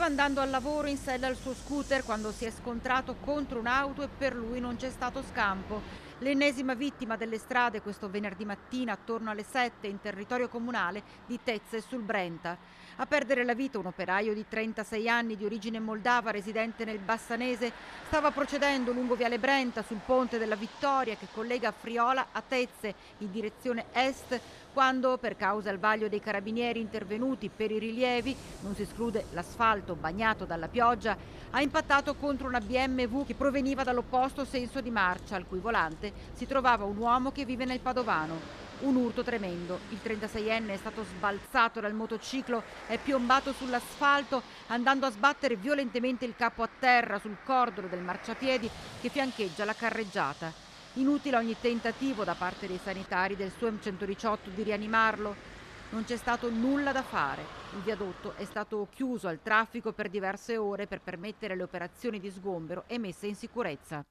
Stava andando al lavoro in sella al suo scooter quando si è scontrato contro un'auto e per lui non c'è stato scampo. L'ennesima vittima delle strade questo venerdì mattina attorno alle 7 in territorio comunale di Tezze sul Brenta. A perdere la vita un operaio di 36 anni di origine moldava residente nel Bassanese stava procedendo lungo Viale Brenta sul ponte della Vittoria che collega Friola a Tezze in direzione est quando, per causa al vaglio dei carabinieri intervenuti per i rilievi, non si esclude l'asfalto bagnato dalla pioggia, ha impattato contro una BMW che proveniva dall'opposto senso di marcia, al cui volante si trovava un uomo che vive nel Padovano. Un urto tremendo. Il 36enne è stato sbalzato dal motociclo, è piombato sull'asfalto, andando a sbattere violentemente il capo a terra sul cordolo del marciapiedi che fiancheggia la carreggiata. Inutile ogni tentativo da parte dei sanitari del SUEM 118 di rianimarlo. Non c'è stato nulla da fare. Il viadotto è stato chiuso al traffico per diverse ore per permettere le operazioni di sgombero e messa in sicurezza.